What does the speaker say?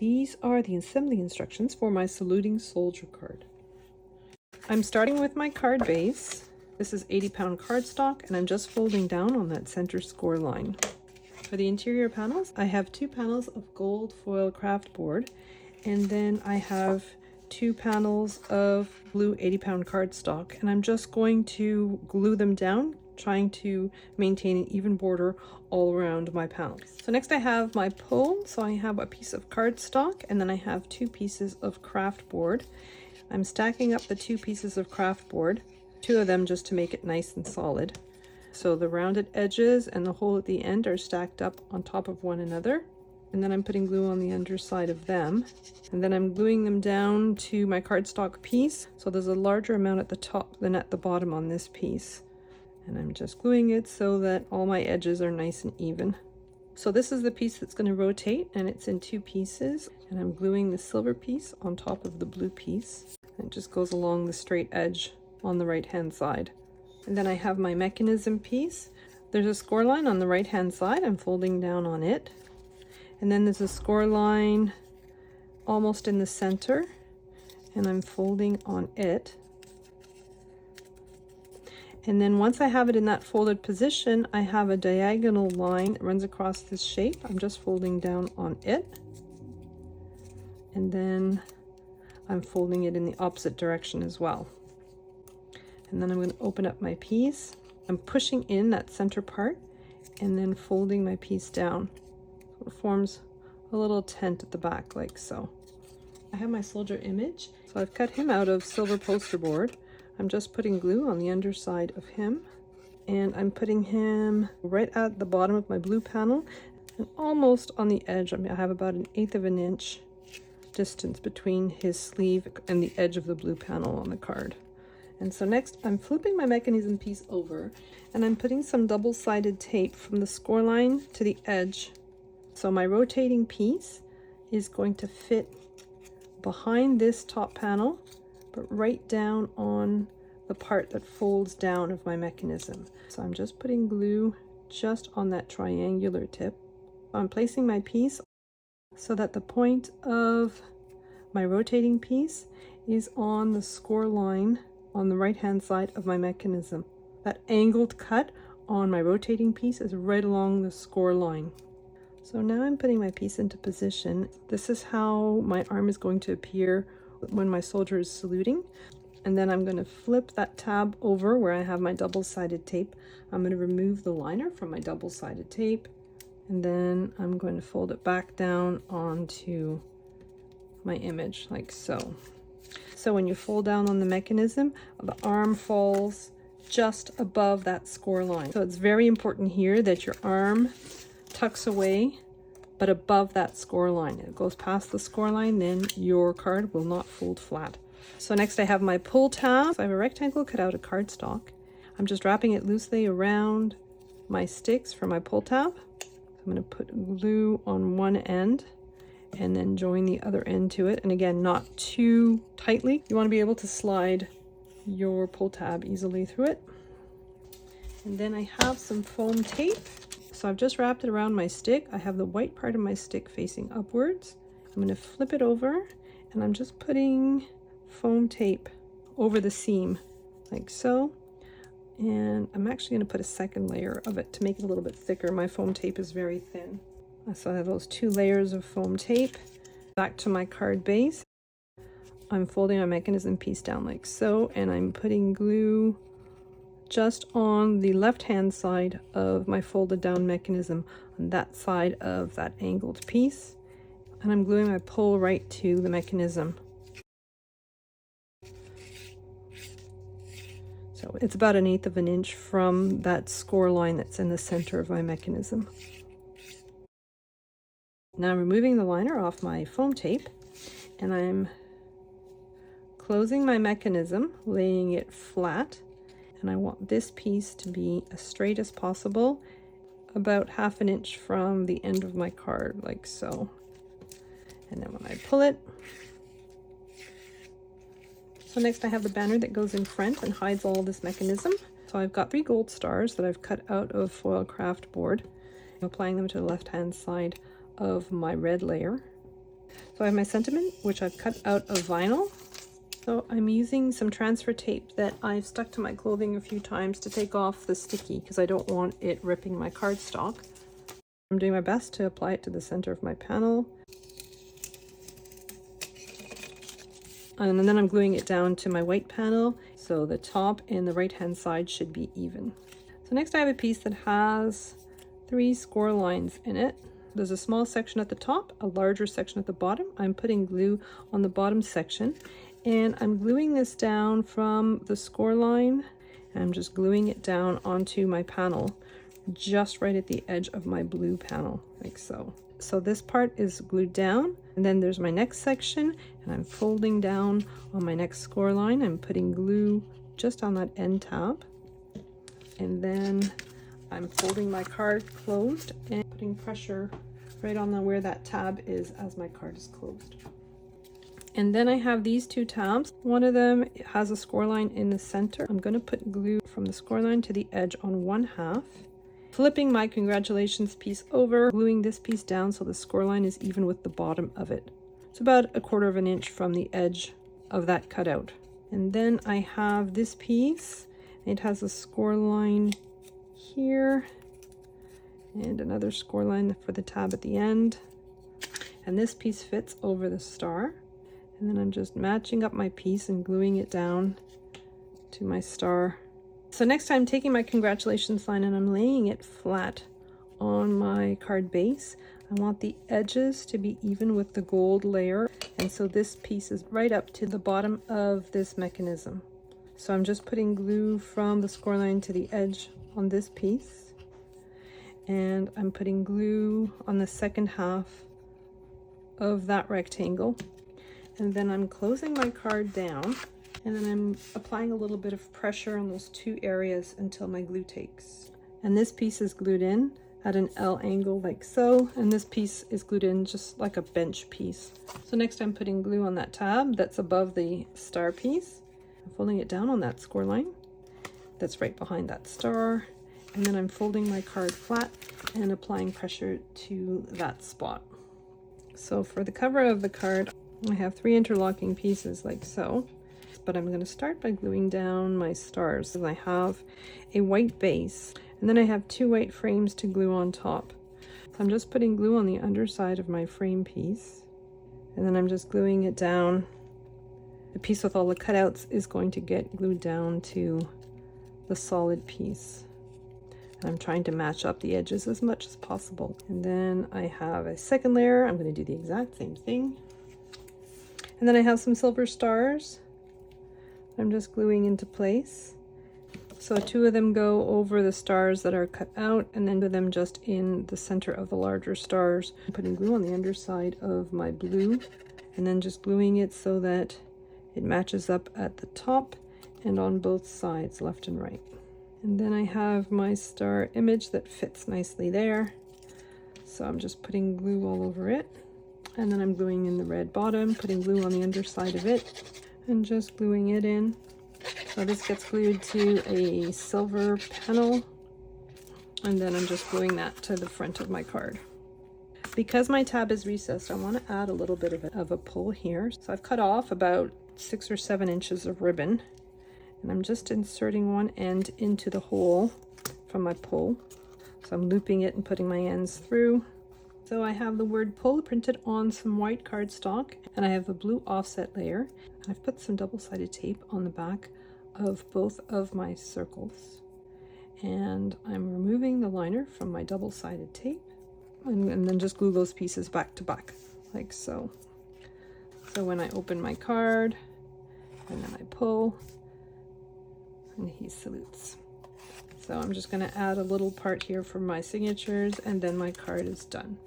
these are the assembly instructions for my saluting soldier card. I'm starting with my card base. This is 80-pound cardstock, and I'm just folding down on that center score line. For the interior panels, I have 2 panels of gold foil craft board, and then I have 2 panels of blue 80-pound cardstock, and I'm just going to glue them down, trying to maintain an even border all around my panels. So next I have my pull. So I have a piece of cardstock, and then I have 2 pieces of craft board. I'm stacking up the 2 pieces of craft board, 2 of them just to make it nice and solid. So the rounded edges and the hole at the end are stacked up on top of one another. And then I'm putting glue on the underside of them. And then I'm gluing them down to my cardstock piece. So there's a larger amount at the top than at the bottom on this piece. And I'm just gluing it so that all my edges are nice and even. So this is the piece that's going to rotate, and it's in 2 pieces. And I'm gluing the silver piece on top of the blue piece. And it just goes along the straight edge on the right hand side. And then I have my mechanism piece. There's a score line on the right hand side. I'm folding down on it. And then there's a score line almost in the center, and I'm folding on it. And then once I have it in that folded position, I have a diagonal line that runs across this shape. I'm just folding down on it. And then I'm folding it in the opposite direction as well. And then I'm going to open up my piece. I'm pushing in that center part and then folding my piece down. So it forms a little tent at the back like so. I have my soldier image. So I've cut him out of silver poster board. I'm just putting glue on the underside of him, and I'm putting him right at the bottom of my blue panel and almost on the edge. I have about 1/8 of an inch distance between his sleeve and the edge of the blue panel on the card. And so next I'm flipping my mechanism piece over, and I'm putting some double-sided tape from the score line to the edge. So my rotating piece is going to fit behind this top panel, but right down on the part that folds down of my mechanism. So I'm just putting glue just on that triangular tip. I'm placing my piece so that the point of my rotating piece is on the score line on the right hand side of my mechanism. That angled cut on my rotating piece is right along the score line. So now I'm putting my piece into position. This is how my arm is going to appear when my soldier is saluting. And then I'm going to flip that tab over where I have my double-sided tape. I'm going to remove the liner from my double-sided tape, and then I'm going to fold it back down onto my image like so. So when you fold down on the mechanism, the arm falls just above that score line. So it's very important here that your arm tucks away but above that score line. It goes past the score line, then your card will not fold flat. So next I have my pull tab. So I have a rectangle cut out of cardstock. I'm just wrapping it loosely around my sticks for my pull tab. I'm going to put glue on one end and then join the other end to it. And again, not too tightly. You want to be able to slide your pull tab easily through it. And then I have some foam tape. So I've just wrapped it around my stick. I have the white part of my stick facing upwards. I'm going to flip it over, and I'm just putting foam tape over the seam like so. And I'm actually going to put a second layer of it to make it a little bit thicker. My foam tape is very thin. So I have those 2 layers of foam tape. Back to my card base. I'm folding my mechanism piece down like so, and I'm putting glue just on the left-hand side of my folded down mechanism, on that side of that angled piece. And I'm gluing my pull right to the mechanism. So it's about 1/8 of an inch from that score line that's in the center of my mechanism. Now I'm removing the liner off my foam tape, and I'm closing my mechanism, laying it flat, and I want this piece to be as straight as possible, about 1/2 inch from the end of my card, like so. And then when I pull it, so next I have the banner that goes in front and hides all this mechanism. So I've got 3 gold stars that I've cut out of foil craft board. I'm applying them to the left-hand side of my red layer. So I have my sentiment, which I've cut out of vinyl. So I'm using some transfer tape that I've stuck to my clothing a few times to take off the sticky because I don't want it ripping my cardstock. I'm doing my best to apply it to the center of my panel. And then I'm gluing it down to my white panel, so the top and the right hand side should be even. So next I have a piece that has 3 score lines in it. There's a small section at the top, a larger section at the bottom. I'm putting glue on the bottom section, and I'm gluing this down from the score line. I'm just gluing it down onto my panel, just right at the edge of my blue panel, like so. So this part is glued down, and then there's my next section, and I'm folding down on my next score line. I'm putting glue just on that end tab, and then I'm folding my card closed and putting pressure right on where that tab is as my card is closed. And then I have these 2 tabs. One of them has a score line in the center. I'm going to put glue from the score line to the edge on 1/2. Flipping my congratulations piece over, gluing this piece down so the score line is even with the bottom of it. It's about 1/4 inch from the edge of that cutout. And then I have this piece. It has a score line here and another score line for the tab at the end. And this piece fits over the star. And then I'm just matching up my piece and gluing it down to my star. So next I'm taking my congratulations line and I'm laying it flat on my card base. I want the edges to be even with the gold layer, and so this piece is right up to the bottom of this mechanism. So I'm just putting glue from the score line to the edge on this piece, and I'm putting glue on the second half of that rectangle, and then I'm closing my card down. And then I'm applying a little bit of pressure on those 2 areas until my glue takes. And this piece is glued in at an L angle like so, and this piece is glued in just like a bench piece. So next I'm putting glue on that tab that's above the star piece. I'm folding it down on that score line that's right behind that star, and then I'm folding my card flat and applying pressure to that spot. So for the cover of the card, I have 3 interlocking pieces like so. But I'm going to start by gluing down my stars. I have a white base, and then I have 2 white frames to glue on top. So I'm just putting glue on the underside of my frame piece, and then I'm just gluing it down. The piece with all the cutouts is going to get glued down to the solid piece. And I'm trying to match up the edges as much as possible. And then I have a second layer. I'm going to do the exact same thing. And then I have some silver stars I'm just gluing into place. So 2 of them go over the stars that are cut out, and then 2 of them just in the center of the larger stars. I'm putting glue on the underside of my blue, and then just gluing it so that it matches up at the top and on both sides, left and right. And then I have my star image that fits nicely there. So I'm just putting glue all over it. And then I'm gluing in the red bottom, putting glue on the underside of it, and just gluing it in. So this gets glued to a silver panel, and then I'm just gluing that to the front of my card. Because my tab is recessed, I want to add a little bit of a pull here. So I've cut off about 6 or 7 inches of ribbon, and I'm just inserting one end into the hole from my pull. So I'm looping it and putting my ends through. So I have the word pull printed on some white cardstock, and I have a blue offset layer. I've put some double-sided tape on the back of both of my circles, and I'm removing the liner from my double-sided tape, and then just glue those pieces back to back like so. So when I open my card and then I pull, and he salutes. So I'm just going to add a little part here for my signatures, and then my card is done.